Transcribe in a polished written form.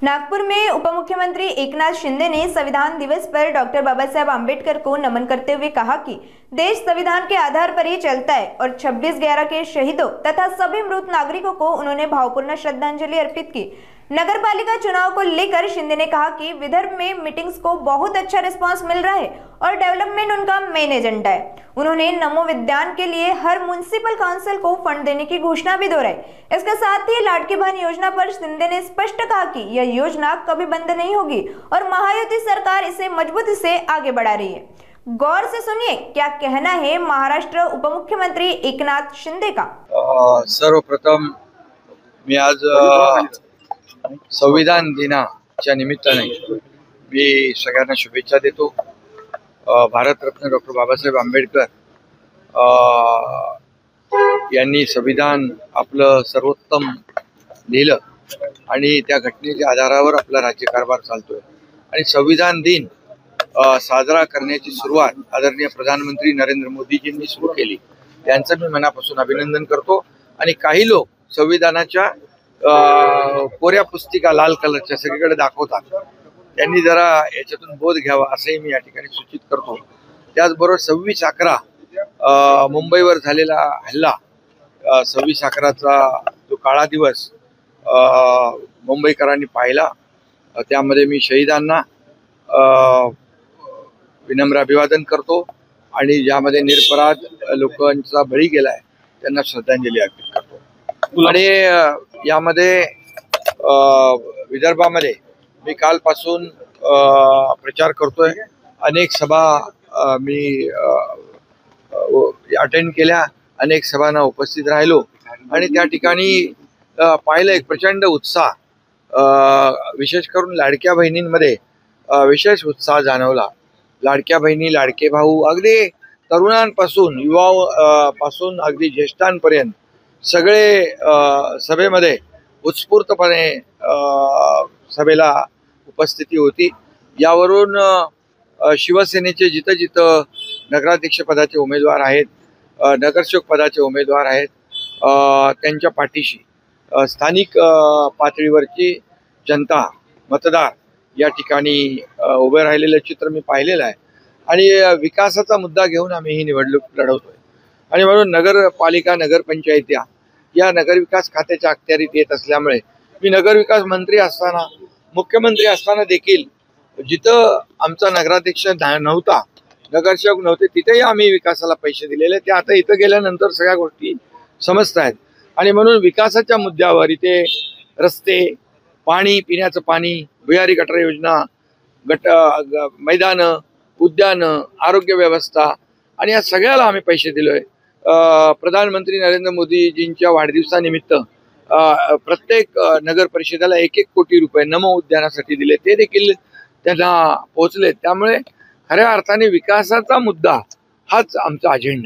नागपुर में उपमुख्यमंत्री एकनाथ शिंदे ने संविधान दिवस पर डॉक्टर बाबा साहेब आम्बेडकर को नमन करते हुए कहा कि देश संविधान के आधार पर ही चलता है और 26/11 के शहीदों तथा सभी मृत नागरिकों को उन्होंने भावपूर्ण श्रद्धांजलि अर्पित की। नगर पालिका चुनाव को लेकर शिंदे ने कहा कि विदर्भ में मीटिंग्स को बहुत अच्छा रिस्पांस मिल रहा है और डेवलपमेंट उनका मेन एजेंडा है। उन्होंने नमो विज्ञान के लिए हर म्युनिसिपल काउंसिल को फंड देने की घोषणा भी दोहराई। इसके साथ ही लाड़की बहन योजना पर शिंदे ने स्पष्ट कहा कि यह योजना कभी बंद नहीं होगी और महायुति सरकार इसे मजबूती से आगे बढ़ा रही है। गौर से सुनिए क्या कहना है महाराष्ट्र उपमुख्यमंत्री एकनाथ शिंदे का। सर्वप्रथम मी आज संविधान दिनाच्या निमित्ताने मी सगळ्यांना शुभेच्छा देतो। भारतरत्न डॉक्टर बाबासाहेब आंबेडकर यांनी संविधान आपलं सर्वोत्तम लिहिलं आणि त्या घटनेच्या आधारावर आपला राज्यकारभार चालतोय आणि संविधान दिन साजरा करण्याची सुरुवात आदरणीय प्रधानमंत्री नरेंद्र मोदीजींनी सुरू केली। त्यांचं मी मनापासून अभिनंदन करतो। आणि काही लोक संविधानाच्या कोऱ्या पुस्तिका लाल कलरच्या सगळीकडे दाखवतात, त्यांनी जरा याच्यातून बोध घ्यावा असंही मी या ठिकाणी सूचित करतो। त्याचबरोबर 26/11 मुंबईवर झालेला हल्ला, 26/11चा जो काळा दिवस मुंबईकरांनी पाहिला, त्यामध्ये मी शहीदांना विनम्र अभिवादन करतो आणि ज्यामध्ये निरपराध लोकांचा बळी गेलाय त्यांना श्रद्धांजली अर्पित करतो। आणि यामध्ये विदर्भामध्ये मी कालपासून प्रचार करतोय। अनेक सभा मी अटेंड केल्या, अनेक सभांना उपस्थित राहिलो आणि त्या ठिकाणी पाहिलं एक प्रचंड उत्साह, विशेष करून लाडक्या बहिणींमध्ये विशेष उत्साह जाणवला। लाडक्या बहिणी, लाडके भाऊ, अगदी तरुणांपासून युवापासून अगदी ज्येष्ठांपर्यंत सगळे सभेमध्ये उत्स्फूर्तपणे सभेला उपस्थिती होती। यावरून शिवसेनेचे जिथं जिथं नगराध्यक्ष पदाचे उमेदवार आहेत, नगरसेवक पदाचे उमेदवार आहेत, त्यांच्या पाठीशी स्थानिक पातळीवरची जनता, मतदार या ठिकाणी उभे राहिलेले चित्र मी पाहिलेलं आहे आणि विकासाचा मुद्दा घेऊन आम्ही ही निवडणूक लढवतोय। आणि म्हणून नगरपालिका, नगरपंचायत या नगरविकास खात्याच्या अखत्यारीत येत असल्यामुळे मी नगरविकास मंत्री असताना, मुख्यमंत्री असताना देखील जिथं आमचा नगराध्यक्ष नव्हता, नगरसेवक नव्हते, तिथेही आम्ही विकासाला पैसे दिलेले। ते आता इथं गेल्यानंतर सगळ्या गोष्टी समजत आहेत आणि म्हणून विकासाच्या मुद्द्यावर इथे रस्ते, पाणी, पिण्याचं पाणी, भुयारी गटार योजना, मैदानं, उद्यानं, आरोग्य व्यवस्था आणि या सगळ्याला आम्ही पैसे दिलोय। प्रधानमंत्री नरेंद्र मोदीजींच्या वाढदिवसानिमित्त प्रत्येक नगर परिषदेला 1-1 कोटी रुपये नमो उद्यानासाठी दिले, ते देखील त्यांना पोहोचले। त्यामुळे खऱ्या अर्थाने विकासाचा मुद्दा हाच आमचा अजेंडा।